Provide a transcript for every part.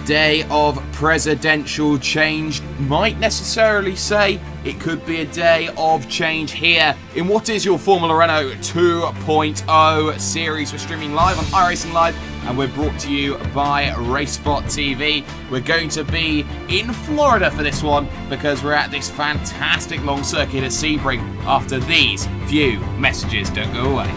day of presidential change. Might necessarily say it could be a day of change here in what is your Formula Renault 2.0 series. We're streaming live on iRacing Live, and we're brought to you by RaceSpot TV. We're going to be in Florida for this one because we're at this fantastic long circuit at Sebring after these few messages. Don't go away.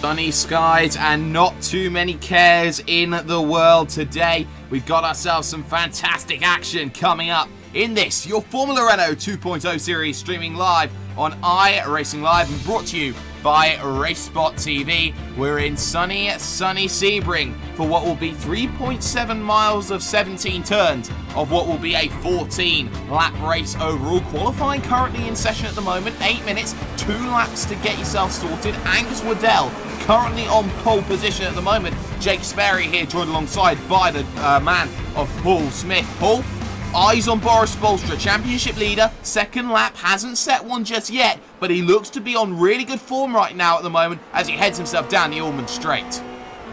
Sunny skies and not too many cares in the world today. We've got ourselves some fantastic action coming up in this, your Formula Renault 2.0 series, streaming live on iRacing Live and brought to you by RaceSpot TV. We're in sunny Sebring for what will be 3.7 miles of 17 turns of what will be a 14-lap race overall. Qualifying currently in session at the moment, 8 minutes, 2 laps to get yourself sorted. Angus Waddell currently on pole position at the moment. Jake Sperry here joined alongside by the man of Paul Smith. Paul, eyes on Boris Spolstra, championship leader, second lap, hasn't set one just yet, but he looks to be on really good form right now at the moment as he heads himself down the Allman Straight.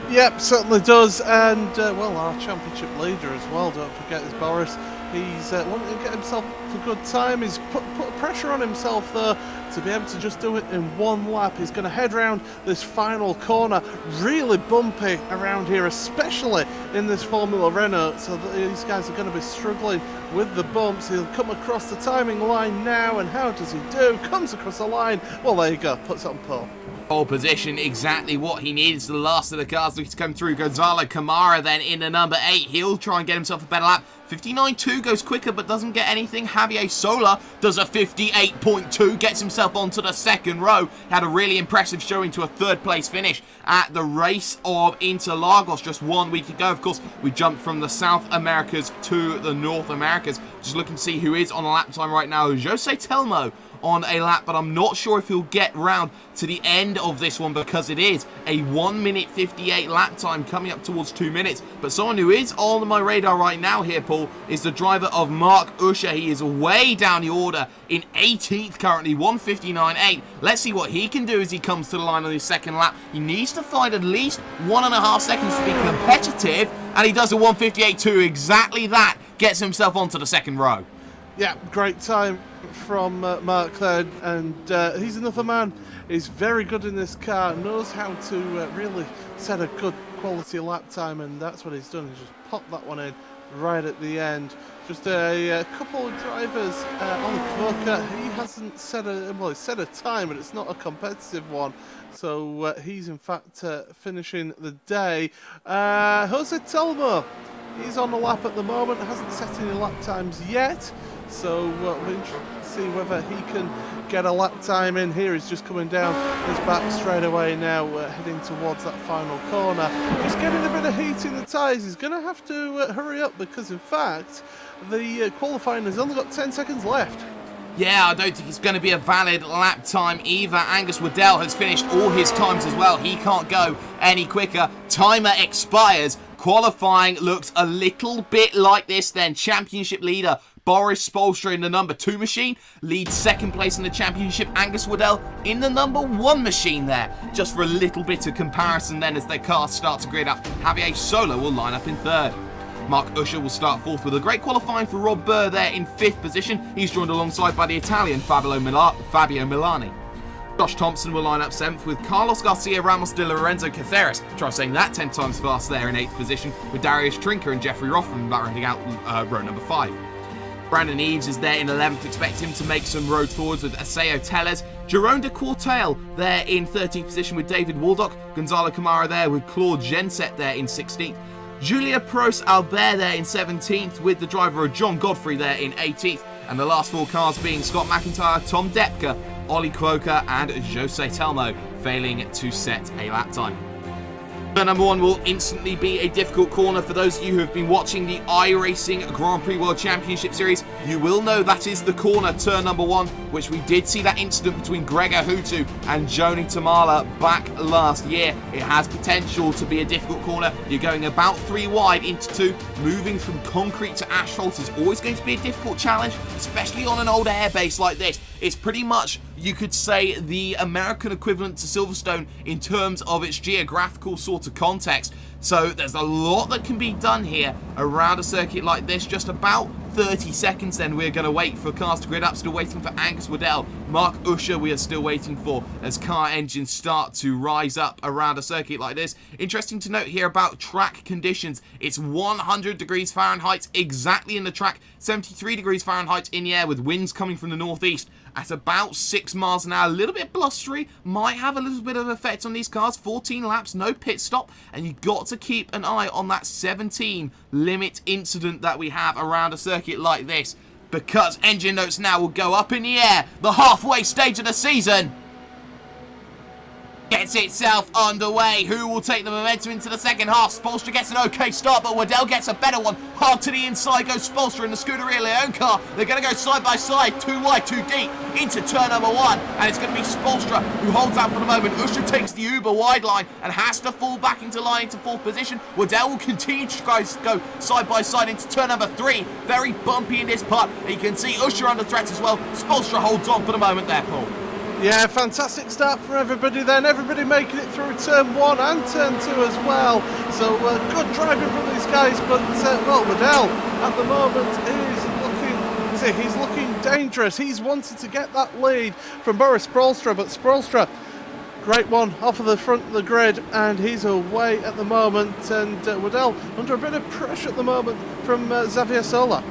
Yep, certainly does, and well, our championship leader as well, don't forget, is Boris. He's wanting to get himself a good time. He's put pressure on himself there to be able to just do it in one lap. He's going to head round this final corner, really bumpy around here, especially in this Formula Renault, so that these guys are going to be struggling with the bumps. He'll come across the timing line now, and how does he do? Comes across the line. Well, there you go, puts it on pole. Pole position, exactly what he needs. The last of the cars looking to come through. Gonzalo Camara then in the number 8. He'll try and get himself a better lap. 59.2 goes quicker but doesn't get anything. Javier Sola does a 58.2, gets himself onto the second row. Had a really impressive showing to a third place finish at the race of Interlagos just 1 week ago. Of course, we jumped from the South Americas to the North Americas. Just looking to see who is on a lap time right now. Jose Telmo on a lap, but I'm not sure if he'll get round to the end of this one because it is a 1 minute 58 lap time coming up towards 2 minutes. But someone who is on my radar right now here, Paul, is the driver of Mark Usher. He is way down the order in 18th currently, 1:59.8. Let's see what he can do as he comes to the line on his second lap. He needs to find at least 1.5 seconds to be competitive, and he does a 1:58.2. Exactly that gets himself onto the second row. Yeah, great time from Mark there, and he's another man. He's very good in this car, knows how to really set a good quality lap time, and that's what he's done. He's just popped that one in right at the end. Just a couple of drivers on the Kvoka. He hasn't set a, well, he's set a time, but it's not a competitive one. So he's in fact finishing the day. Jose Telmo, he's on the lap at the moment, hasn't set any lap times yet. So we'll see whether he can get a lap time in here. He's just coming down his back straight away now, heading towards that final corner. Just getting a bit of heat in the tyres. He's going to have to hurry up because, in fact, the qualifying has only got 10 seconds left. Yeah, I don't think it's going to be a valid lap time either. Angus Waddell has finished all his times as well. He can't go any quicker. Timer expires. Qualifying looks a little bit like this then. Championship leader Boris Spolstra in the number 2 machine leads second place in the championship. Angus Waddell in the number 1 machine there. Just for a little bit of comparison then as their cars start to grid up. Javier Solo will line up in 3rd. Mark Usher will start 4th with a great qualifying for Rob Burr there in 5th position. He's joined alongside by the Italian Fabio Milani. Josh Thompson will line up 7th with Carlos Garcia, Ramos de Lorenzo Caceres. Try saying that 10 times fast there in 8th position, with Darius Trinker and Jeffrey Rothman rounding out row number 5. Brandon Eves is there in 11th. Expect him to make some road forwards with Aseo Tellez. Jerome de Quartel there in 13th position with David Waldock. Gonzalo Camara there with Claude Genset there in 16th. Julia Pros Albert there in 17th with the driver of John Godfrey there in 18th. And the last 4 cars being Scott McIntyre, Tom Depker, Ollie Quoker and Jose Telmo, failing to set a lap time. Turn number 1 will instantly be a difficult corner. For those of you who have been watching the iRacing Grand Prix World Championship Series, you will know that is the corner, turn number 1, which we did see that incident between Gregor Hutu and Joni Tamala back last year. It has potential to be a difficult corner. You're going about 3 wide into 2. Moving from concrete to asphalt is always going to be a difficult challenge, especially on an old airbase like this. It's pretty much, you could say, the American equivalent to Silverstone in terms of its geographical sort of context. So there's a lot that can be done here around a circuit like this. Just about 30 seconds then we're going to wait for cars to grid up. Still waiting for Angus Waddell. Mark Usher we are still waiting for as car engines start to rise up around a circuit like this. Interesting to note here about track conditions. It's 100 degrees Fahrenheit exactly in the track. 73 degrees Fahrenheit in the air with winds coming from the northeast at about 6 miles an hour. A little bit blustery, might have a little bit of effect on these cars. 14 laps, no pit stop, and you've got to keep an eye on that 17 limit incident that we have around a circuit like this, because engine notes now will go up in the air. The halfway stage of the season gets itself underway. Who will take the momentum into the second half? Spolstra gets an okay start, but Waddell gets a better one. Hard to the inside goes Spolstra in the Scuderia Leone car. They're going to go side by side, 2 wide, 2 deep, into turn number 1. And it's going to be Spolstra who holds out for the moment. Usher takes the uber wide line and has to fall back into line into 4th position. Waddell will continue to go side by side into turn number 3. Very bumpy in this part. And you can see Usher under threat as well. Spolstra holds on for the moment there, Paul. Yeah, fantastic start for everybody then. Everybody making it through turn 1 and turn 2 as well. So good driving from these guys, but well, Waddell at the moment he's looking dangerous. He's wanted to get that lead from Boris Spolstra, but Spolstra, great one off of the front of the grid, and he's away at the moment. And Waddell under a bit of pressure at the moment from Xavier Sola.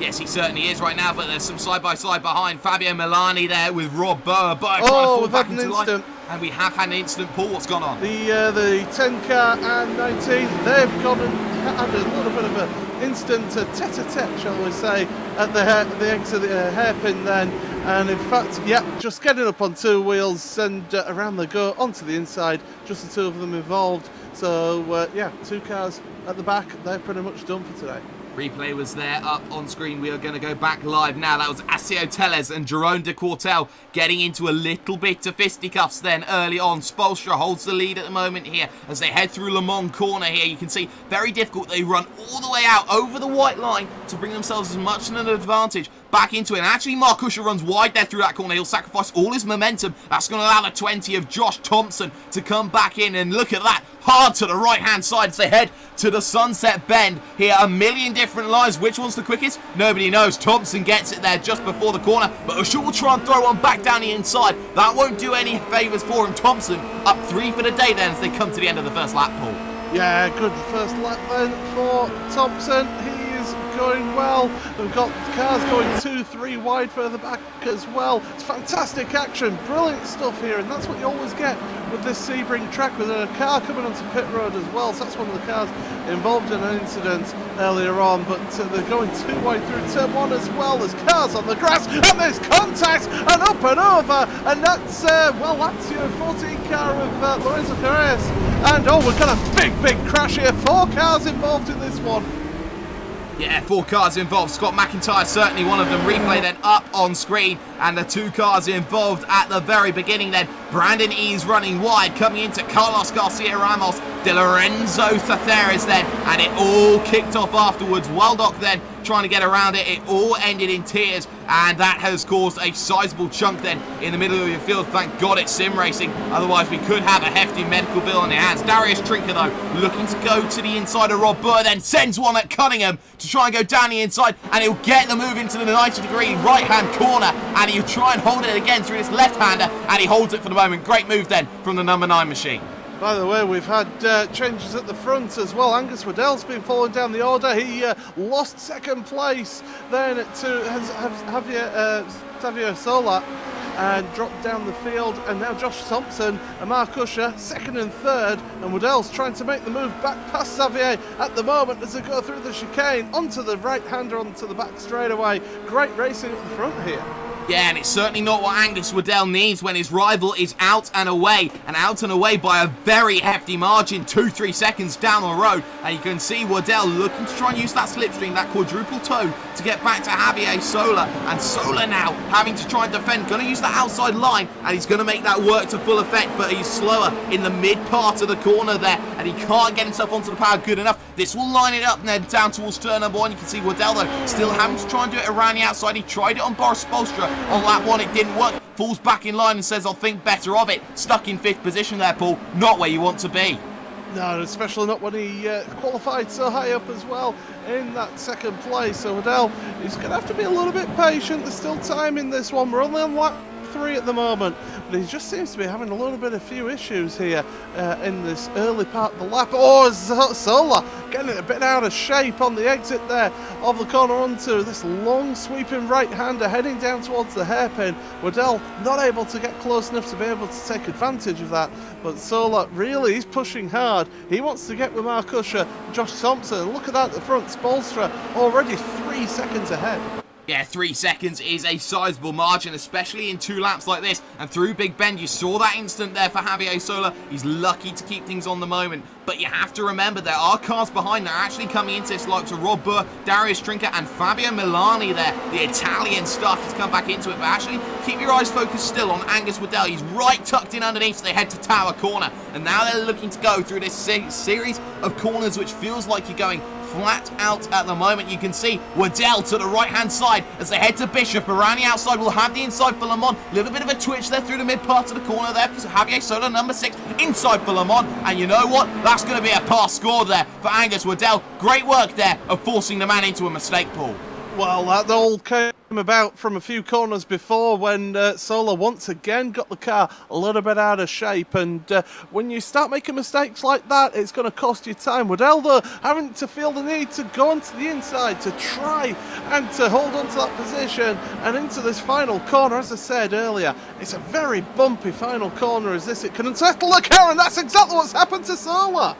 Yes, he certainly is right now, but there's some side-by-side behind. Fabio Milani there with Rob Burr. Oh, we've had an incident. And we have had an incident. Paul, what's gone on? The 10 car and 19, they've gone and had a little bit of an incident, a tete-a-tete, shall we say, at the exit of the hairpin then. And in fact, yeah, just getting up on 2 wheels and around they go onto the inside, just the 2 of them involved. So, yeah, 2 cars at the back, they're pretty much done for today. Replay was there up on screen. We are going to go back live now. That was Asio Teles and Jerome de Quartel getting into a little bit of fisticuffs then early on. Spolstra holds the lead at the moment here as they head through Le Mans corner here. You can see very difficult. They run all the way out over the white line to bring themselves as much an advantage back into it. And actually, Mark Usher runs wide there through that corner. He'll sacrifice all his momentum. That's going to allow the 20 of Josh Thompson to come back in. And look at that. Hard to the right-hand side as they head to the sunset bend. Here, a million different lines. Which one's the quickest? Nobody knows. Thompson gets it there just before the corner, but Usher will try and throw one back down the inside. That won't do any favours for him. Thompson up 3 for the day then as they come to the end of the first lap, Paul. Yeah, good first lap then for Thompson. He is going well. We've got cars going 2-3 wide further back as well. It's fantastic action, brilliant stuff here, and that's what you always get with this Sebring track, with a car coming onto pit road as well. So that's one of the cars involved in an incident earlier on, but they're going 2 wide through turn 1 as well. There's cars on the grass and there's contact and up and over, and that's well, that's your 14 car of Lorenzo Carreras. And oh, we've got a big crash here. 4 cars involved in this one. Yeah, 4 cars involved. Scott McIntyre, certainly one of them. Replay then up on screen. And the 2 cars involved at the very beginning then. Brandon E's running wide, coming into Carlos Garcia Ramos, De Lorenzo Thatheres then. And it all kicked off afterwards. Waldock then trying to get around it. It all ended in tears. And that has caused a sizable chunk then in the middle of your field. Thank God it's sim racing. Otherwise, we could have a hefty medical bill on their hands. Darius Trinker, though, looking to go to the inside of Rob Burr, then sends one at Cunningham to try and go down the inside. And he'll get the move into the 90-degree right-hand corner. And he'll try and hold it again through this left-hander. And he holds it for the moment. Great move then from the number 9 machine. By the way, we've had changes at the front as well. Angus Waddell's been falling down the order. He lost second place then to Xavier Sola and dropped down the field. And now Josh Thompson and Mark Usher, 2nd and 3rd. And Waddell's trying to make the move back past Xavier at the moment as they go through the chicane onto the right-hander, onto the back straightaway. Great racing at the front here. Yeah, and it's certainly not what Angus Waddell needs when his rival is out and away by a very hefty margin, 2-3 seconds down the road. And you can see Waddell looking to try and use that slipstream, that quadruple toe, to get back to Javier Sola. And Sola now having to try and defend, going to use that outside line, and he's going to make that work to full effect, but he's slower in the mid part of the corner there, and he can't get himself onto the power good enough. This will line it up and then down towards turn number 1. You can see Waddell, though, still having to try and do it around the outside. He tried it on Boris Spolstra on lap 1, it didn't work. Falls back in line and says, I'll think better of it. Stuck in 5th position there, Paul. Not where you want to be. No, especially not when he qualified so high up as well in that 2nd place. So Waddell, he's going to have to be a little bit patient. There's still time in this one. We're only on lap 3 at the moment, but he just seems to be having a few issues here in this early part of the lap. Oh, Sola getting a bit out of shape on the exit there of the corner onto this long sweeping right-hander heading down towards the hairpin. Waddell not able to get close enough to be able to take advantage of that, but Sola really is pushing hard. He wants to get with Mark Usher, Josh Thompson. Look at that at the front, Spolstra already 3 seconds ahead. Yeah, 3 seconds is a sizable margin, especially in 2 laps like this. And through Big Bend, you saw that instant there for Javier Sola. He's lucky to keep things on the moment. But you have to remember, there are cars behind that are actually coming into this, like to Rob Burr, Darius Trinker, and Fabio Milani there. The Italian stuff has come back into it. But actually, keep your eyes focused still on Angus Waddell. He's right tucked in underneath, so they head to Tower Corner. And now they're looking to go through this series of corners, which feels like you're going flat out at the moment. You can see Waddell to the right-hand side as they head to Bishop. Around the outside, we'll have the inside for Le Mans. Little bit of a twitch there through the mid part of the corner there for Javier Sola, number 6, inside for Le Mans. And you know what? That's going to be a pass score there for Angus Waddell. Great work there of forcing the man into a mistake, Paul. Well, that all came about from a few corners before when Sola once again got the car a little bit out of shape, and when you start making mistakes like that, it's going to cost you time. Waddell, though, having to feel the need to go onto the inside to try and to hold on to that position and into this final corner. As I said earlier, it's a very bumpy final corner as this. It can unsettle the car, and that's exactly what's happened to Sola.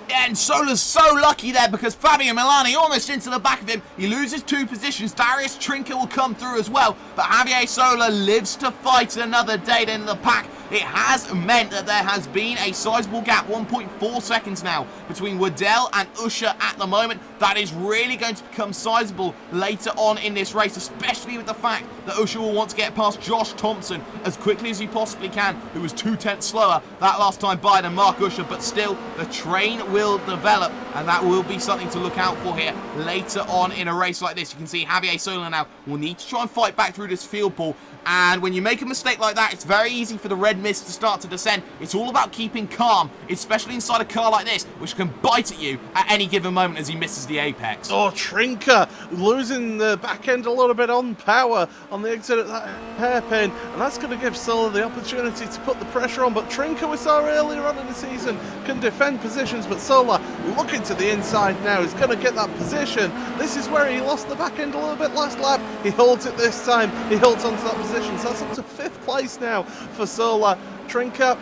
And Sola's so lucky there because Fabio Milani almost into the back of him. He loses 2 positions. Darius Trinker will come through as well. But Javier Sola lives to fight another day in the pack. it has meant that there has been a sizable gap, 1.4 seconds now, between Waddell and Usher at the moment. That is really going to become sizable later on in this race, especially with the fact that Usher will want to get past Josh Thompson as quickly as he possibly can, who was 2/10 slower that last time by than Mark Usher, but still, the train will develop, and that will be something to look out for here later on in a race like this. You can see Javier Sola now will need to try and fight back through this field ball, and when you make a mistake like that, it's very easy for the red mist to start to descend. It's all about keeping calm, especially inside a car like this, which can bite at you at any given moment as he misses the apex. Oh, Trinker losing the back end a little bit on power on the exit at that hairpin, and that's going to give Sola the opportunity to put the pressure on. But Trinker, we saw earlier on in the season, can defend positions, but Sola looking to the inside now. He's going to get that position. This is where he lost the back end a little bit last lap. He holds it this time. He holds onto that position, so that's up to 5th place now for Sola. Trinker,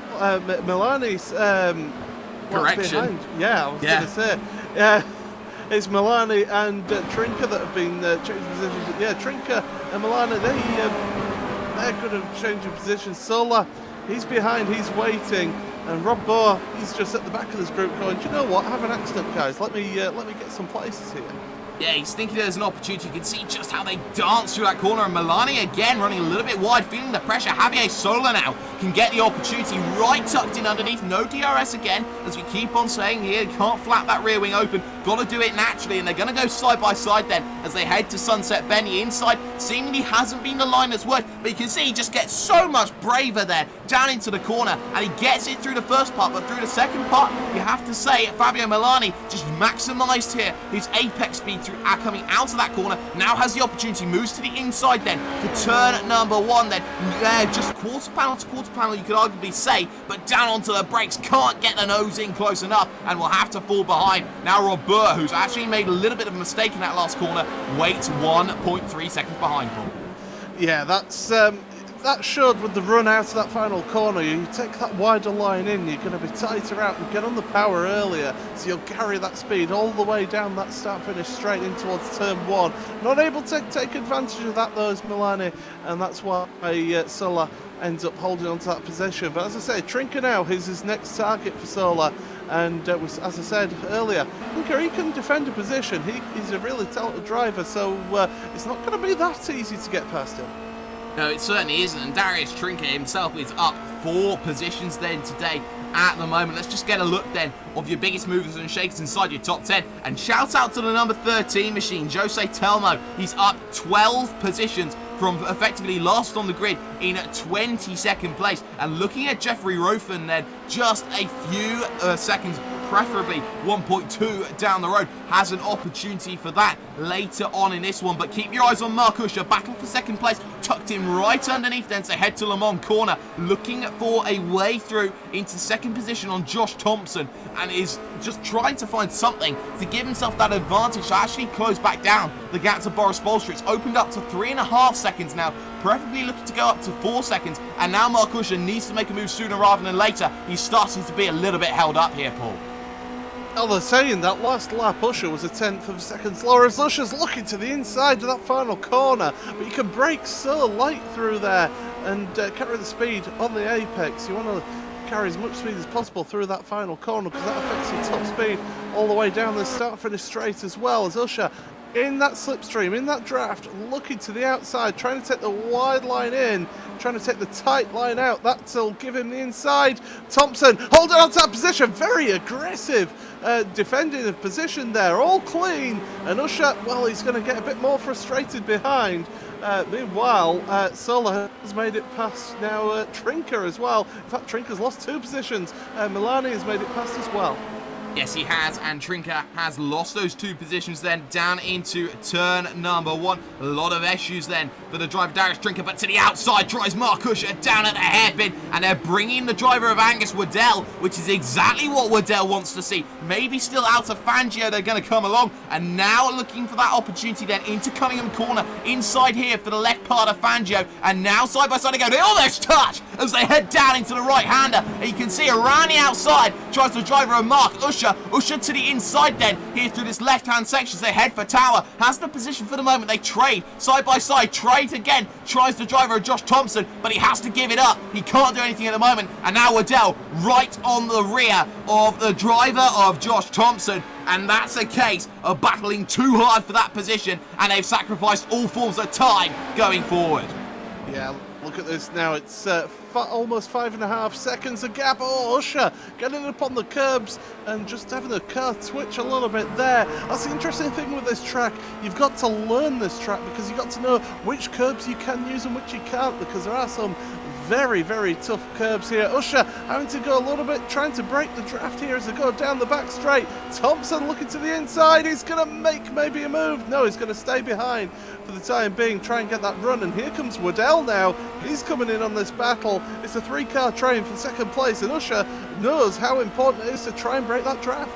Milani's correction. Yeah, I was going to say. It's Milani and Trinker that have been changing positions. But yeah, Trinker and Milani, they're good at changing positions. Sola, he's behind, he's waiting, and Rob Bohr, he's just at the back of this group going, do you know what? I have an accident, guys. Let me get some places here. Yeah, he's thinking there's an opportunity. You can see just how they dance through that corner. And Milani again running a little bit wide, feeling the pressure. Javier Sola now can get the opportunity right tucked in underneath. No DRS again, as we keep on saying here. Can't flap that rear wing open. Got to do it naturally. And they're going to go side by side then as they head to Sunset Bend. The inside seemingly hasn't been the line that's worked. But you can see he just gets so much braver there down into the corner. And he gets it through the first part. But through the second part, you have to say Fabio Milani just maximised here his apex speed through coming out of that corner. Now has the opportunity, moves to the inside then for turn number 1 then. Just quarter panel to quarter panel, you could arguably say, but down onto the brakes, can't get the nose in close enough and will have to fall behind. Now Rob Bohr, who's actually made a little bit of a mistake in that last corner, waits 1.3 seconds behind Paul. Yeah, that showed with the run out of that final corner. You take that wider line in, you're going to be tighter out and get on the power earlier, so you'll carry that speed all the way down that start-finish straight in towards turn 1. Not able to take advantage of that though is Milani, and that's why Sola ends up holding on to that position. But as I say, Trinker now is his next target for Sola, and as I said earlier, Trinker, he can defend a position. He's a really talented driver, so it's not going to be that easy to get past him. No, it certainly isn't, and Darius Trinker himself is up 4 positions then today at the moment. Let's just get a look then of your biggest movers and shakers inside your top 10, and shout out to the number 13 machine, Jose Telmo. He's up 12 positions from effectively last on the grid in 22nd place, and looking at Jeffrey Rofen then, just a few seconds, preferably 1.2 down the road, has an opportunity for that later on in this one. But keep your eyes on Mark Usher, battle for second place, tucked in right underneath then, so head to Le Mans corner, looking for a way through into second position on Josh Thompson, and is just trying to find something to give himself that advantage to actually close back down the gap to Boris Bolster. It's opened up to 3.5 seconds now, preferably looking to go up to 4 seconds, and now Mark Usher needs to make a move sooner rather than later. He's starting to be a little bit held up here, Paul. Well, they're saying that last lap Usher was a 1/10 of a second slower, as Usher's looking to the inside of that final corner, but you can brake so light through there and carry the speed on the apex. You want to carry as much speed as possible through that final corner, because that affects your top speed all the way down the start-finish straight as well, as Usher in that slipstream, in that draft, looking to the outside, trying to take the wide line in, trying to take the tight line out. That'll give him the inside. Thompson holding on to that position, very aggressive defending of position there, all clean. And Usher, well, he's going to get a bit more frustrated behind. Meanwhile, Sola has made it past now Trinker as well. In fact, Trinker's lost 2 positions. Milani has made it past as well. Yes, he has, and Trinker has lost those 2 positions then down into turn number 1. A lot of issues then for the driver Darius Trinker, but to the outside tries Mark Usher down at the hairpin, and they're bringing the driver of Angus Waddell, which is exactly what Waddell wants to see. Maybe still out of Fangio, they're going to come along, and now looking for that opportunity then into Cunningham corner, inside here for the left part of Fangio, and now side by side they go. They almost touch as they head down into the right-hander, and you can see around the outside tries the driver of Mark Usher Usher. Usher to the inside then, here through this left-hand section as they head for Tower. Has the position for the moment. They trade side by side. Trades again. Tries the driver of Josh Thompson, but he has to give it up. He can't do anything at the moment. And now Waddell right on the rear of the driver of Josh Thompson. And that's a case of battling too hard for that position, and they've sacrificed all forms of time going forward. Yeah, look at this now. It's almost 5.5 seconds of gap. Oh, Usher getting up on the curbs and just having the car twitch a little bit there. That's the interesting thing with this track. You've got to learn this track because you've got to know which curbs you can use and which you can't, because there are some very, very tough curbs here. Usher having to go a little bit, trying to break the draft here as they go down the back straight. Thompson looking to the inside. He's going to make maybe a move. No, he's going to stay behind for the time being, try and get that run. And here comes Waddell now. He's coming in on this battle. It's a 3-car train for second place, and Usher knows how important it is to try and break that draft.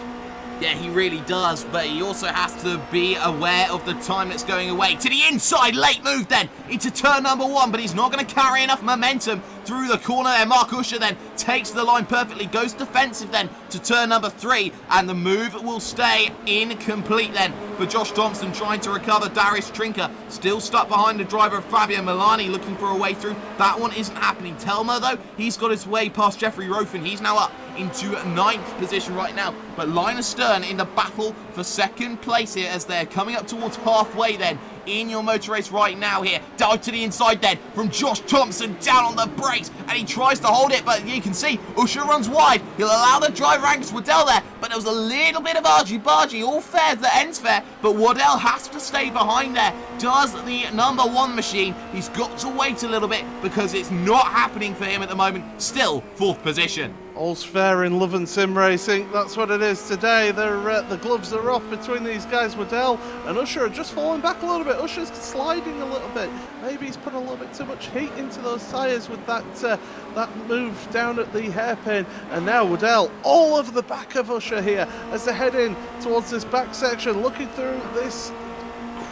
Yeah, he really does, but he also has to be aware of the time that's going away. To the inside, late move then, into turn number 1, but he's not going to carry enough momentum through the corner there. Mark Usher then takes the line perfectly, goes defensive then to turn number 3, and the move will stay incomplete then for Josh Thompson trying to recover. Darius Trinker still stuck behind the driver of Fabio Milani looking for a way through. That one isn't happening. Telmo though, he's got his way past Jeffrey Rofin. He's now up into 9th position right now, but Linus Stern in the battle for second place here as they're coming up towards halfway then in your motor race right now here. Down to the inside then from Josh Thompson, down on the brakes, and he tries to hold it, but you can see Usher runs wide. He'll allow the driver Angus Waddell there, but there was a little bit of argy-bargy. All fair that ends fair, but Waddell has to stay behind there. Does the number 1 machine. He's got to wait a little bit because it's not happening for him at the moment. Still 4th position. All's fair in love and sim racing. That's what it is today. The gloves are off between these guys. Waddell and Usher are just falling back a little bit. Usher's sliding a little bit. Maybe he's put a little bit too much heat into those tyres with that move down at the hairpin. And now Waddell all over the back of Usher here as they head in towards this back section, looking through this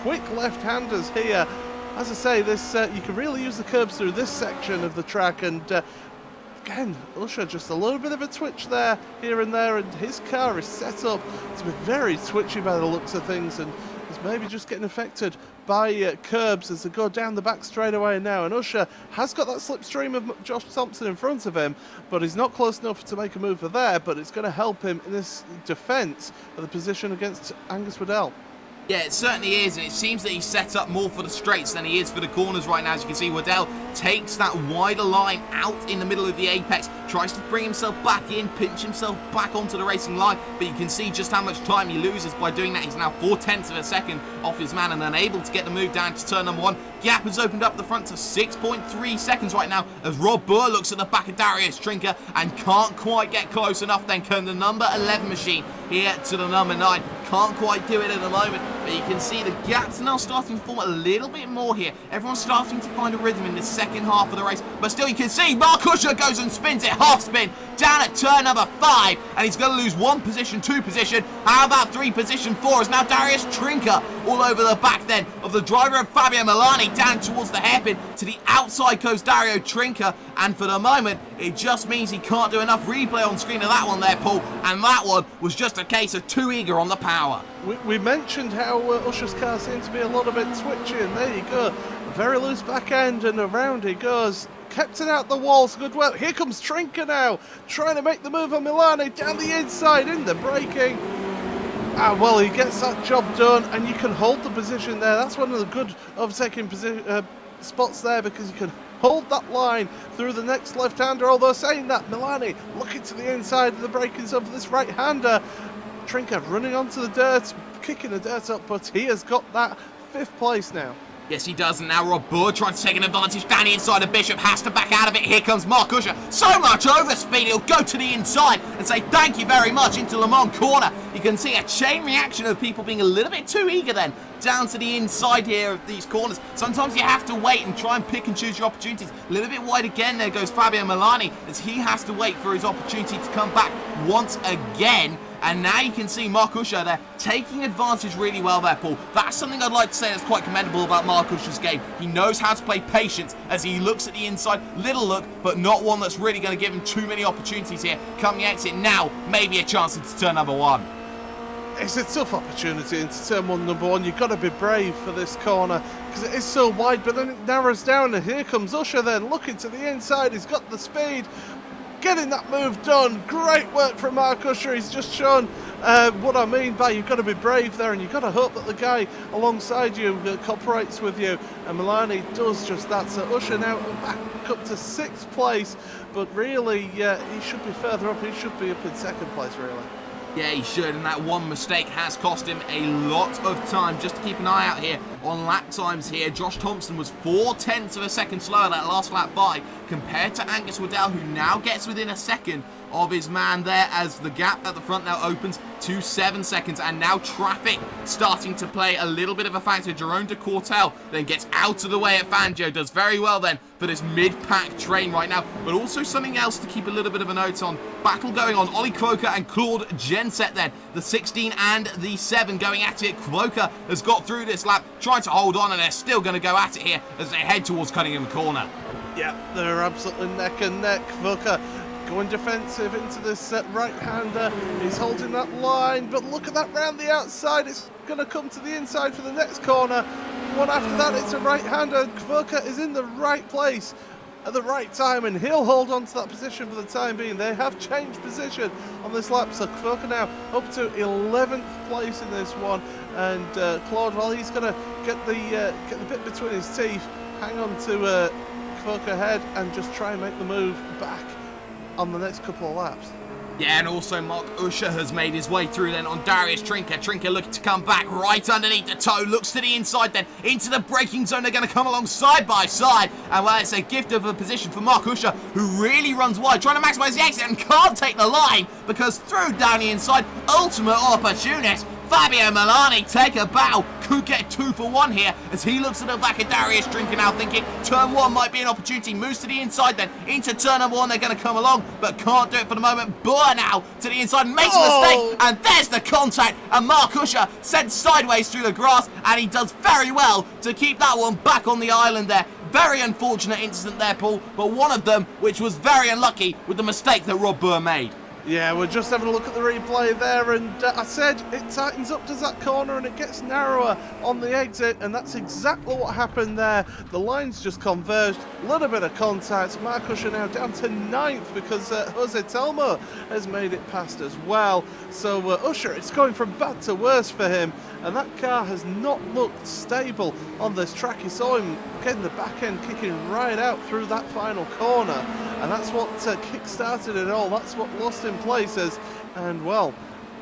quick left-handers here. As I say, this you can really use the curbs through this section of the track, and again, Usher just a little bit of a twitch there, here and there, and his car is set up to be very twitchy by the looks of things, and is maybe just getting affected by curbs as they go down the back straightaway now. And Usher has got that slipstream of Josh Thompson in front of him, but he's not close enough to make a move for there, but it's going to help him in this defence of the position against Angus Waddell. Yeah, it certainly is, and it seems that he's set up more for the straights than he is for the corners right now. As you can see, Waddell takes that wider line out in the middle of the apex, tries to bring himself back in, pinch himself back onto the racing line, but you can see just how much time he loses by doing that. He's now 0.4 of a second off his man and unable to get the move down to turn number 1. Gap has opened up the front to 6.3 seconds right now as Rob Burr looks at the back of Darius Trinker and can't quite get close enough. Then can the number 11 machine here to the number 9. Can't quite do it at the moment, but you can see the gaps are now starting to form a little bit more here. Everyone's starting to find a rhythm in the second half of the race, but still you can see Mark Usher goes and spins it, half spin, down at turn number 5, and he's going to lose 1 position, 2 position. How about 3 position 4? Is now Darius Trinker all over the back then of the driver of Fabio Milani, down towards the hairpin. To the outside goes Dario Trinker, and for the moment it just means he can't do enough replay on screen of that one there, Paul, and that one was just a case of too eager on the power. We mentioned how Usher's car seems to be a little bit twitchy, and there you go, a very loose back end, and around he goes. Kept it out the walls, good work. Here comes Trinker now, trying to make the move on Milani, down the inside, in the braking. Well, he gets that job done, and you can hold the position there. That's one of the good overtaking spots there, because you can hold that line through the next left-hander. Although saying that, Milani looking to the inside of the braking zone for this right-hander. Trinker running onto the dirt, kicking the dirt up, but he has got that 5th place now. Yes, he does, and now Rob Burr trying to take an advantage down the inside of Bishop, has to back out of it. Here comes Mark Usher, so much overspeed, he'll go to the inside and say thank you very much into Le Mans corner. You can see a chain reaction of people being a little bit too eager then, down to the inside here of these corners. Sometimes you have to wait and try and pick and choose your opportunities. A little bit wide again, there goes Fabio Milani, as he has to wait for his opportunity to come back once again. And now you can see Mark Usher there taking advantage really well there, Paul. That's something I'd like to say that's quite commendable about Mark Usher's game. He knows how to play patience as he looks at the inside. Little look, but not one that's really going to give him too many opportunities here. Coming exit now, maybe a chance into turn number 1. It's a tough opportunity into turn 1, number 1. You've got to be brave for this corner because it is so wide, but then it narrows down, and here comes Usher then looking to the inside. He's got the speed, getting that move done. Great work from Mark Usher. He's just shown what I mean by you've got to be brave there, and you've got to hope that the guy alongside you cooperates with you, and Milani does just that. So Usher now back up to 6th place, but really he should be further up. He should be up in 2nd place, really. Yeah, he should, and that one mistake has cost him a lot of time. Just to keep an eye out here on lap times here, Josh Thompson was 0.4 of a second slower that last lap by, compared to Angus Waddell, who now gets within a second of his man there, as the gap at the front now opens to 7 seconds. And now traffic starting to play a little bit of a factor. Jerome de Courtel then gets out of the way at Fangio, does very well then for this mid-pack train right now. But also something else to keep a little bit of a note on. Battle going on, Ollie Quoker and Claude Genset then, the 16 and the 7 going at it. Quoker has got through this lap, trying to hold on, and they're still going to go at it here as they head towards Cunningham Corner. Yeah, they're absolutely neck and neck. Quoker going defensive into this right-hander. He's holding that line, but look at that round the outside. It's going to come to the inside for the next corner. One after that, it's a right-hander. Quoker is in the right place at the right time, and he'll hold on to that position for the time being. They have changed position on this lap, so Quoker now up to 11th place in this one. And Claude, well, he's going to get the bit between his teeth, hang on to Quoker head, and just try and make the move back on the next couple of laps. Yeah, and also Mark Usher has made his way through then on Darius Trinker. Trinker looking to come back right underneath the toe, looks to the inside then, into the braking zone. They're going to come along side by side. And well, it's a gift of a position for Mark Usher, who really runs wide, trying to maximise the exit and can't take the line because through down the inside, ultimate opportunist. Fabio Milani take a bow, could get 2 for 1 here as he looks at the back of Darius Trinker now, thinking turn 1 might be an opportunity. Moves to the inside then, into turn number 1, they're going to come along, but can't do it for the moment. Boer now to the inside, makes a mistake, and there's the contact, and Mark Usher sent sideways through the grass, and he does very well to keep that one back on the island there. Very unfortunate incident there, Paul, but one of them which was very unlucky with the mistake that Rob Boer made. Yeah, we're just having a look at the replay there, and I said it tightens up to that corner and it gets narrower on the exit, and that's exactly what happened there. The lines just converged, a little bit of contact. Mark Usher now down to 9th because Jose Telmo has made it past as well. So Usher, it's going from bad to worse for him, and that car has not looked stable on this track. You saw him getting the back end kicking right out through that final corner, and that's what kick-started it all. That's what lost him places. And well,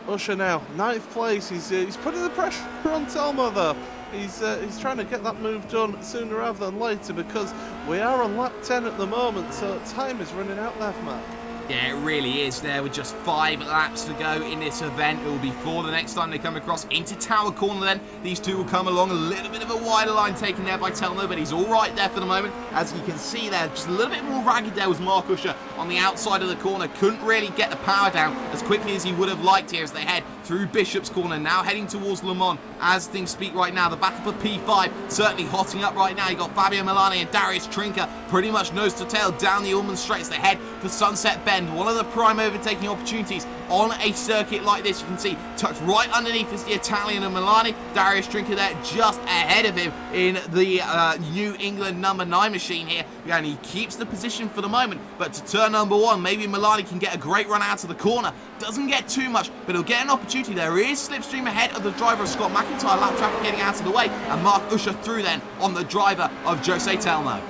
Usher now 9th place. He's putting the pressure on Telmo though. He's trying to get that move done sooner rather than later because we are on lap 10 at the moment, so time is running out there for Mark. Yeah, it really is there with just 5 laps to go in this event. It will be 4 the next time they come across into Tower Corner then. These two will come along, a little bit of a wider line taken there by Telmo, but he's all right there for the moment. As you can see there, just a little bit more ragged there was Mark Usher on the outside of the corner. Couldn't really get the power down as quickly as he would have liked here as they head through Bishop's Corner, now heading towards Le Mans as things speak right now. The battle for P5 certainly hotting up right now. You got Fabio Milani and Darius Trinker pretty much nose to tail down the Ullman Straights. They head for Sunset Bend, one of the prime overtaking opportunities on a circuit like this. You can see tucked right underneath is the Italian and Milani. Darius Trinker there just ahead of him in the New England number 9 machine here, and he keeps the position for the moment. But to turn number 1, maybe Milani can get a great run out of the corner. Doesn't get too much, but he'll get an opportunity. There is slipstream ahead of the driver of Scott McIntyre. Lap traffic getting out of the way, and Mark Usher through then on the driver of Jose Telmo.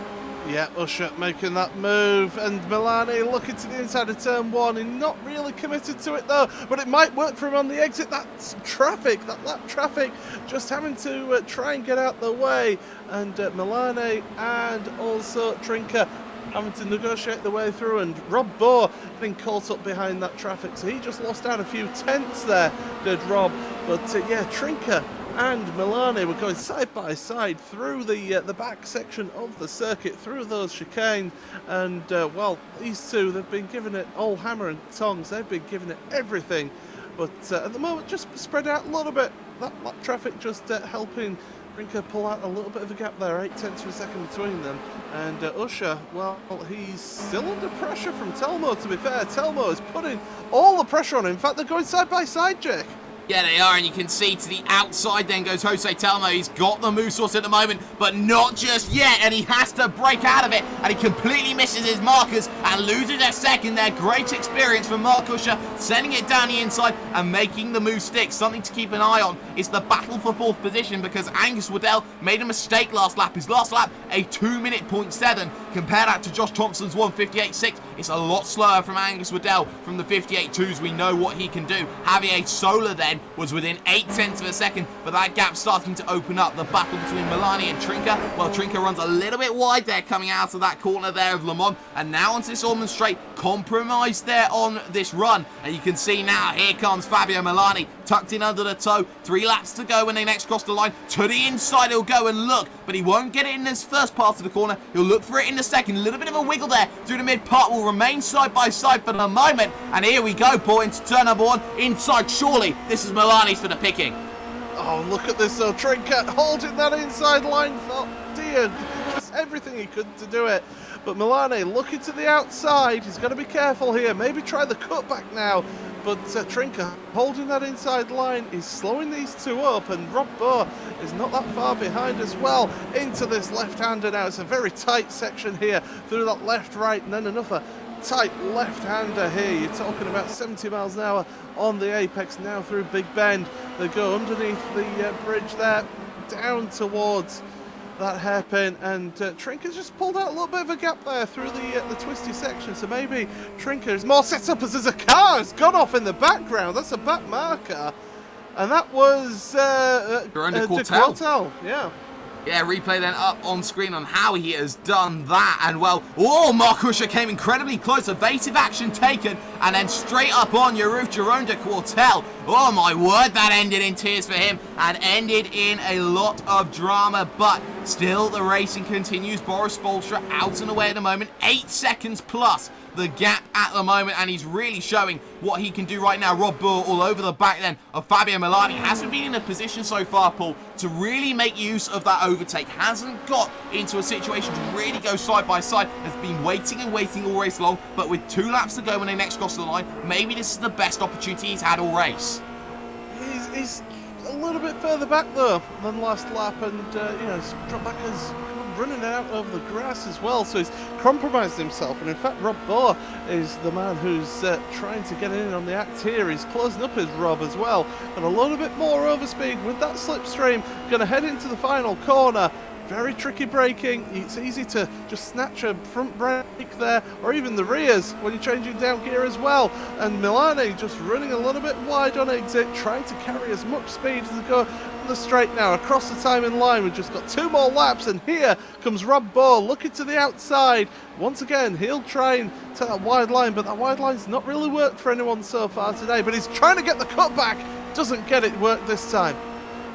Yeah, Usher making that move, and Milani looking to the inside of turn 1. He's not really committed to it though, but it might work for him on the exit. That's traffic, that traffic just having to try and get out the way, and Milani and also Trinker having to negotiate the way through, and Rob Boer getting caught up behind that traffic, so he just lost out a few tenths there, did Rob. But yeah, Trinker and Milani were going side by side through the back section of the circuit, through those chicanes, and well, these two, they've been giving it all hammer and tongs. They've been giving it everything But at the moment, just spread out a little bit. That traffic just helping Trinka pull out a little bit of a gap there, 0.8 of a second between them. And Usher, well, he's still under pressure from Telmo, to be fair. Telmo is putting all the pressure on him. In fact, they're going side by side, Jake. Yeah, they are, and you can see to the outside then goes Jose Telmo. He's got the move source at the moment, but not just yet, and he has to break out of it, and he completely misses his markers and loses a second there. Great experience from Mark Usher, sending it down the inside and making the move stick. Something to keep an eye on is the battle for 4th position, because Angus Waddell made a mistake last lap. His last lap, a 2-minute 0.7. Compare that to Josh Thompson's 1:58.6. It's a lot slower from Angus Waddell from the 58.2s. We know what he can do. Javier Sola then was within 0.8 of a second, but that gap starting to open up. The battle between Milani and Trinka. Well, Trinka runs a little bit wide there coming out of that corner there of Le Mans, and now onto this Ormond Straight. Compromised there on this run, and you can see now here comes Fabio Milani tucked in under the toe. 3 laps to go when they next cross the line. To the inside he'll go and look, but he won't get it in this first part of the corner. He'll look for it in the second. A little bit of a wiggle there through the mid part. Will remain side by side for the moment, and here we go, Paul, into turn number 1. Inside, surely this is Milani's for the picking. Oh, look at this though. Trinka holding that inside line. Oh dear, just everything he could to do it. But Milani looking to the outside. He's got to be careful here. Maybe try the cutback now. But Trinka holding that inside line is slowing these two up, and Rob Bohr is not that far behind as well into this left-hander now. It's a very tight section here through that left-right, and then another tight left-hander here. You're talking about 70 miles an hour on the apex now through Big Bend. They go underneath the bridge there, down towards that hairpin, and Trinka's just pulled out a little bit of a gap there through the twisty section. So maybe Trinka is more set up as there's a car has gone off in the background. That's a back marker, and that was De Quartel. Yeah, replay then up on screen on how he has done that. And well, oh, Mark Usher came incredibly close. Evasive action taken, and then straight up on your roof, Jerome De Quartel. Oh my word, that ended in tears for him and ended in a lot of drama. But still, the racing continues. Boris Spolstra out and away at the moment. 8 seconds plus the gap at the moment, and he's really showing what he can do right now. Rob Bohr all over the back then of Fabio Milani. Hasn't been in a position so far, Paul, to really make use of that overtake. Hasn't got into a situation to really go side by side. Has been waiting and waiting all race long, but with 2 laps to go when they next cross the line, maybe this is the best opportunity he's had all race. He's a little bit further back though than last lap, and you know, he's dropped back as running out over the grass as well, so he's compromised himself. And in fact, Rob Bohr is the man who's trying to get in on the act here. He's closing up his Rob as well, and a little bit more overspeed with that slipstream. Going to head into the final corner. Very tricky braking. It's easy to just snatch a front brake there, or even the rears when you're changing down gear as well. And Milani just running a little bit wide on exit, trying to carry as much speed as they go on the straight now. Across the timing line, we've just got 2 more laps, and here comes Rob Bohr looking to the outside. Once again, he'll try and take that wide line, but that wide line's not really worked for anyone so far today. But he's trying to get the cutback. Doesn't get it work this time.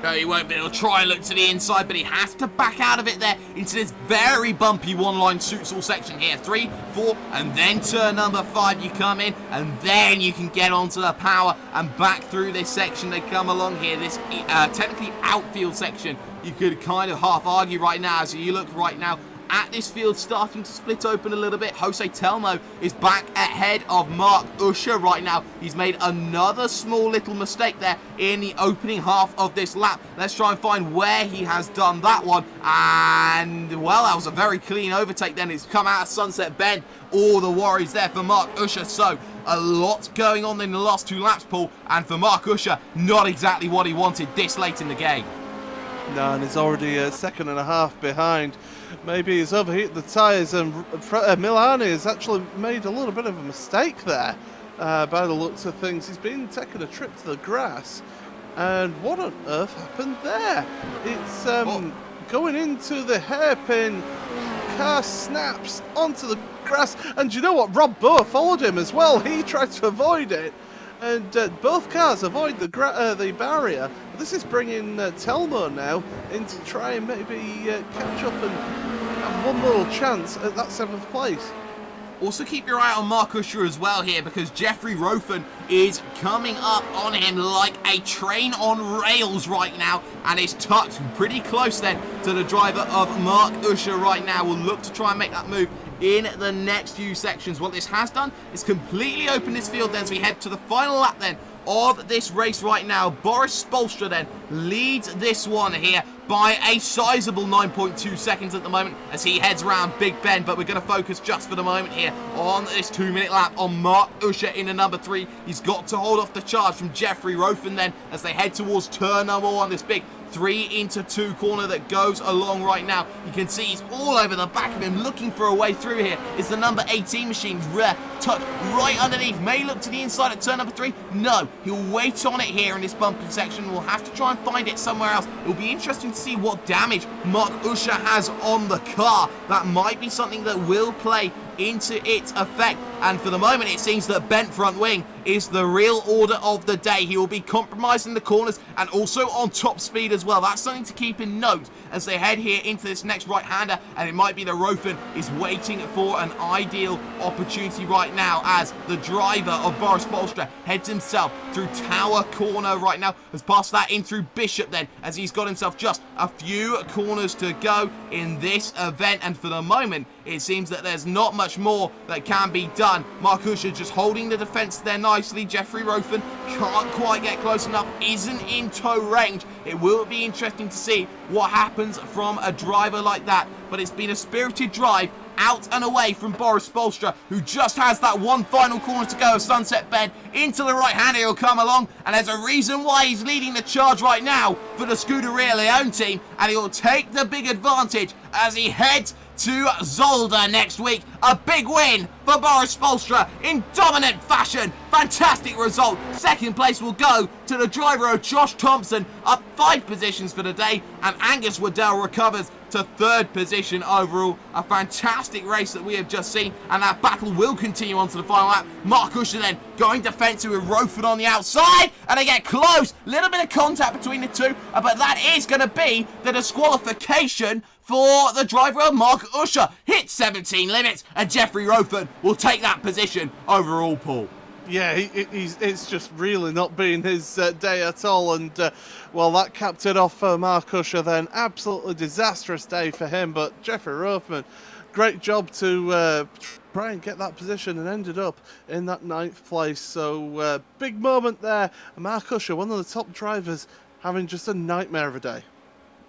No, he won't, but he'll try and look to the inside, but he has to back out of it there into this very bumpy one-line suits all section here. 3, 4, and then turn number 5 you come in, and then you can get onto the power and back through this section. They come along here, this technically outfield section. You could kind of half argue right now, so you look right now at this field starting to split open a little bit. Jose Telmo is back ahead of Mark Usher right now. He's made another small little mistake there in the opening half of this lap. Let's try and find where he has done that one. And, well, that was a very clean overtake then. It's come out of Sunset Bend. All the worries there for Mark Usher. So, a lot going on in the last 2 laps, Paul. And for Mark Usher, not exactly what he wanted this late in the game. No, and he's already a second and a half behind. Maybe he's overheated the tyres, and Milani has actually made a little bit of a mistake there by the looks of things. He's been taking a trip to the grass, and what on earth happened there? It's going into the hairpin. Car snaps onto the grass, and you know what? Rob Bohr followed him as well. He tried to avoid it, and both cars avoid the barrier. This is bringing Telmo now in to try and maybe catch up and have one little chance at that 7th place. Also keep your eye on Mark Usher as well here, because Jeffrey Rofen is coming up on him like a train on rails right now, and is tucked pretty close then to the driver of Mark Usher right now. Will look to try and make that move in the next few sections. What this has done is completely open this field then as we head to the final lap then of this race right now. Boris Spolstra then leads this one here by a sizable 9.2 seconds at the moment as he heads around Big Ben, but we're going to focus just for the moment here on this 2-minute lap on Mark Usher in the number 3. He's got to hold off the charge from Jeffrey Rofen then as they head towards turn number 1, this big 3-into-2 corner that goes along right now. You can see he's all over the back of him looking for a way through here. It's the number 18 machine, tucked right underneath. May look to the inside at turn number 3. No, he'll wait on it here in this bumpy section. We'll have to try and find it somewhere else. It'll be interesting to see what damage Mark Usher has on the car. That might be something that will play into its effect, and for the moment it seems that bent front wing is the real order of the day. He will be compromising the corners and also on top speed as well. That's something to keep in note as they head here into this next right-hander, and it might be that Rofen is waiting for an ideal opportunity right now as the driver of Boris Spolstra heads himself through Tower Corner right now, has passed that in through Bishop then as he's got himself just a few corners to go in this event, and for the moment it seems that there's not much more that can be done. Mark Usher just holding the defense there nicely. Jeffrey Rofen can't quite get close enough, isn't in tow range. It will be interesting to see what happens from a driver like that, but it's been a spirited drive out and away from Boris Spolstra, who just has that one final corner to go of Sunset Bend. Into the right hand he'll come along, and there's a reason why he's leading the charge right now for the Scuderia Leone team, and he'll take the big advantage as he heads to Zolder next week. A big win for Boris Spolstra in dominant fashion. Fantastic result. Second place will go to the driver of Josh Thompson, up 5 positions for the day, and Angus Waddell recovers to 3rd position overall. A fantastic race that we have just seen, and that battle will continue on to the final lap. Mark Usher then going defensive with Rofen on the outside, and they get close. Little bit of contact between the two, but that is going to be the disqualification for the driver of Mark Usher. Hit 17 limits, and Jeffrey Rofen will take that position overall, Paul. Yeah, it's just really not been his day at all, and well, that capped it off for Mark Usher then. Absolutely disastrous day for him, but Jeffrey Rofen, great job to try and get that position, and ended up in that 9th place. So big moment there. Mark Usher, one of the top drivers, having just a nightmare of a day.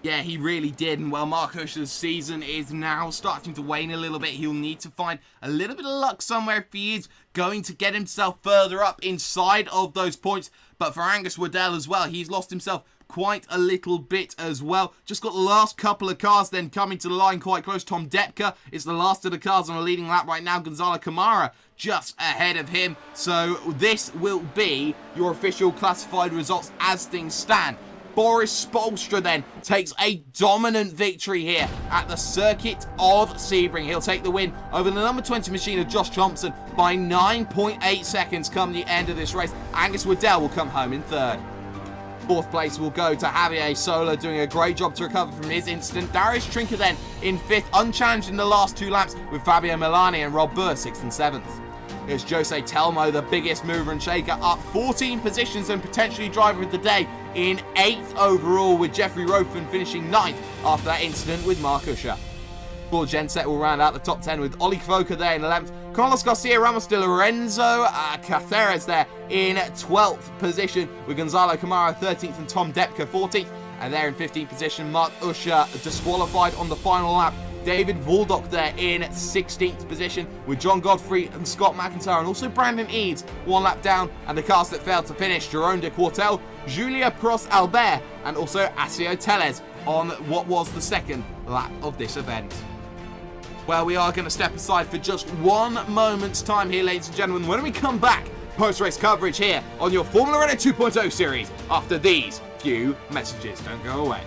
Yeah, he really did, and well, Mark Usher's season is now starting to wane a little bit. He'll need to find a little bit of luck somewhere if he is going to get himself further up inside of those points. But for Angus Waddell as well, he's lost himself quite a little bit as well. Just got the last couple of cars then coming to the line quite close. Tom Depka is the last of the cars on a leading lap right now. Gonzalo Camara just ahead of him. So this will be your official classified results as things stand. Boris Spolstra then takes a dominant victory here at the circuit of Sebring. He'll take the win over the number 20 machine of Josh Thompson by 9.8 seconds come the end of this race. Angus Waddell will come home in 3rd. 4th place will go to Javier Sola, doing a great job to recover from his incident. Darius Trinker then in 5th, unchallenged in the last 2 laps, with Fabio Milani and Rob Burr 6th and 7th. Here's Jose Telmo, the biggest mover and shaker, up 14 positions and potentially driver of the day in 8th overall, with Jeffrey Rofen finishing 9th after that incident with Mark Usher. Paul Genset will round out the top 10 with Oli Kvoka there in 11th. Carlos Garcia Ramos de Lorenzo Caceres there in 12th position, with Gonzalo Camara 13th and Tom Depka 14th. And there in 15th position, Mark Usher disqualified on the final lap. David Voldock there in 16th position, with John Godfrey and Scott McIntyre, and also Brandon Eads 1 lap down, and the cars that failed to finish, Jerome de Quartel, Julia Prost Albert, and also Asio Teles on what was the 2nd lap of this event. Well, we are going to step aside for just 1 moment's time here, ladies and gentlemen. When we come back, post-race coverage here on your Formula Renault 2.0 series after these few messages. Don't go away.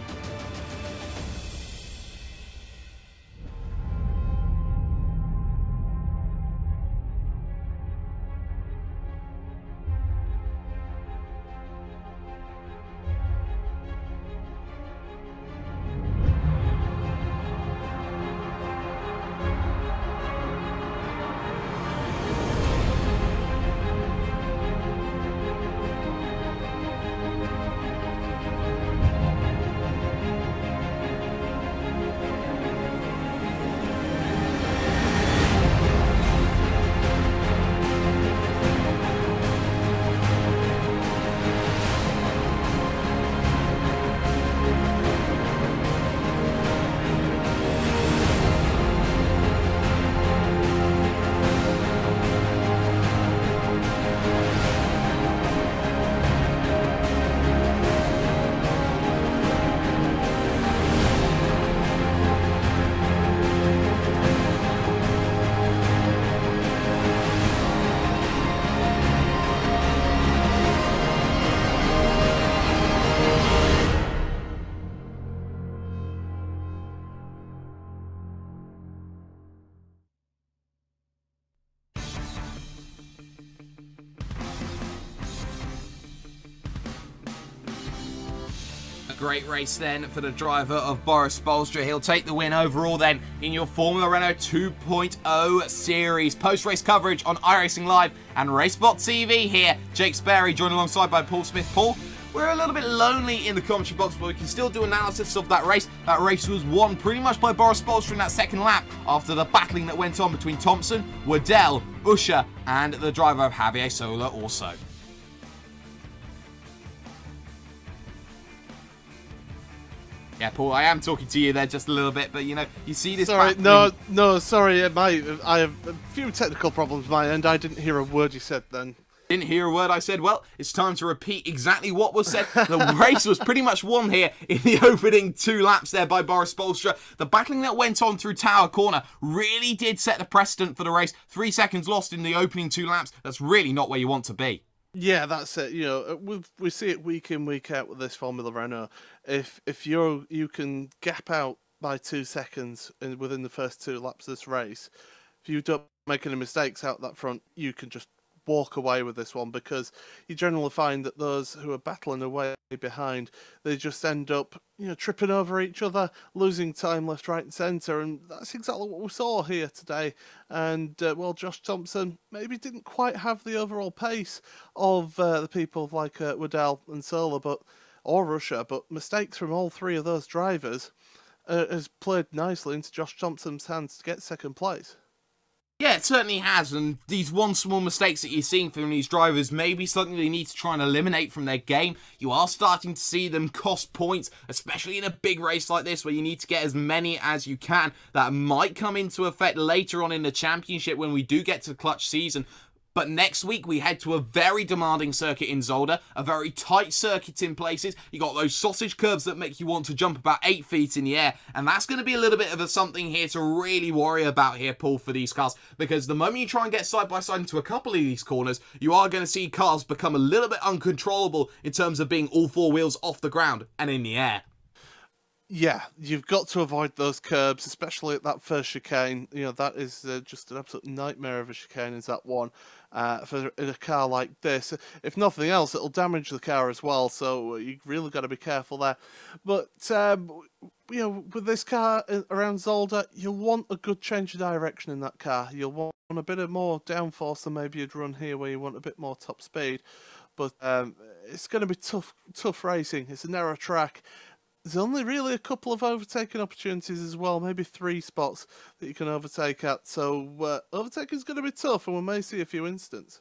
great race then for the driver of Boris Spolstra. He'll take the win overall then in your Formula Renault 2.0 series. Post-race coverage on iRacing Live and Racebot TV here. Jake Sperry joined alongside by Paul Smith. Paul, we're a little bit lonely in the commentary box, but we can still do analysis of that race. That race was won pretty much by Boris Spolstra in that second lap after the battling that went on between Thompson, Waddell, Usher, and the driver of Javier Sola also. Yeah, Paul, I am talking to you there just a little bit, but you know, you see this. Sorry, no, sorry, I have a few technical problems on my end. I didn't hear a word you said then. Didn't hear a word I said? Well, it's time to repeat exactly what was said. The race was pretty much won here in the opening 2 laps there by Boris Spolstra. The battling that went on through Tower Corner really did set the precedent for the race. 3 seconds lost in the opening 2 laps. That's really not where you want to be. Yeah, that's it. You know, we see it week in, week out with this Formula Renault. If you can gap out by 2 seconds within the first 2 laps of this race, if you don't make any mistakes out that front, you can just walk away with this one, because you generally find that those who are battling away behind, they just end up, you know, tripping over each other, losing time left, right and centre, and that's exactly what we saw here today. And well, Josh Thompson maybe didn't quite have the overall pace of the people like Waddell and Sola, or Russia, but mistakes from all 3 of those drivers has played nicely into Josh Thompson's hands to get second place. Yeah, it certainly has, and these one small mistakes that you're seeing from these drivers may be something they need to try and eliminate from their game. You are starting to see them cost points, especially in a big race like this where you need to get as many as you can. That might come into effect later on in the championship when we do get to the clutch season. But next week, we head to a very demanding circuit in Zolder, a very tight circuit in places. You got those sausage curves that make you want to jump about 8 feet in the air. And that's going to be a little bit of something here to really worry about here, Paul, for these cars. Because the moment you try and get side by side into a couple of these corners, you are going to see cars become a little bit uncontrollable in terms of being all 4 wheels off the ground and in the air. Yeah, you've got to avoid those curbs, especially at that first chicane. You know, that is just an absolute nightmare of a chicane, is that one. For in a car like this, if nothing else, it'll damage the car as well. So you really got to be careful there. But you know, with this car around Zolder, you'll want a good change of direction in that car. You'll want a bit of more downforce than maybe you'd run here, where you want a bit more top speed. But it's going to be tough racing. It's a narrow track. There's only really a couple of overtaking opportunities as well, maybe 3 spots that you can overtake at. So overtaking is going to be tough, and we may see a few incidents.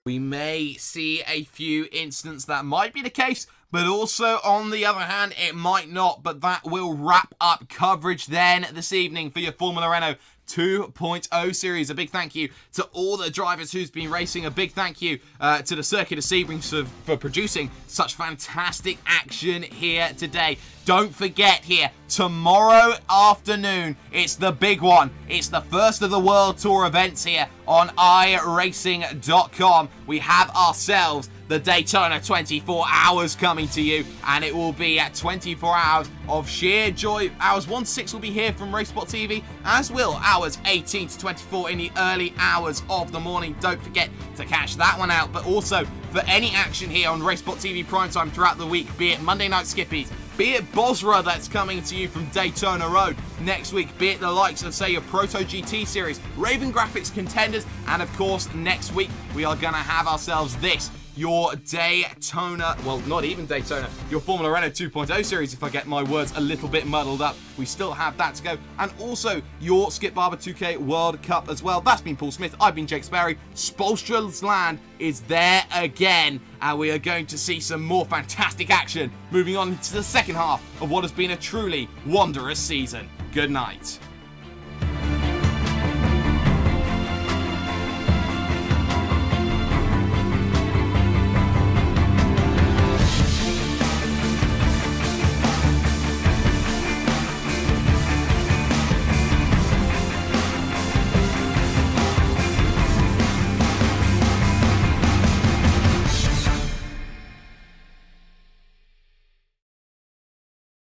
We may see a few incidents. That might be the case, but also, on the other hand, it might not. But that will wrap up coverage then this evening for your Formula Renault 2.0 series. A big thank you to all the drivers who's been racing. A big thank you to the circuit of Sebring for producing such fantastic action here today. Don't forget here, tomorrow afternoon, it's the big one. It's the first of the World Tour events here on iRacing.com. We have ourselves the Daytona 24 hours coming to you, and it will be at 24 hours of sheer joy. Hours 1 to 6 will be here from Racebot TV, as will hours 18 to 24 in the early hours of the morning. Don't forget to catch that one out, but also for any action here on Racebot TV Primetime throughout the week, be it Monday Night Skippies, be it Bosra that's coming to you from Daytona Road next week, be it the likes of, say, your Proto GT series, Raven Graphics Contenders, and of course, next week, we are going to have ourselves this, your Daytona, well, not even Daytona, your Formula Renault 2.0 series, if I get my words a little bit muddled up. We still have that to go. And also your Skip Barber 2K World Cup as well. That's been Paul Smith. I've been Jake Sperry. Spolstra's Land is there again. And we are going to see some more fantastic action moving on into the second half of what has been a truly wondrous season. Good night.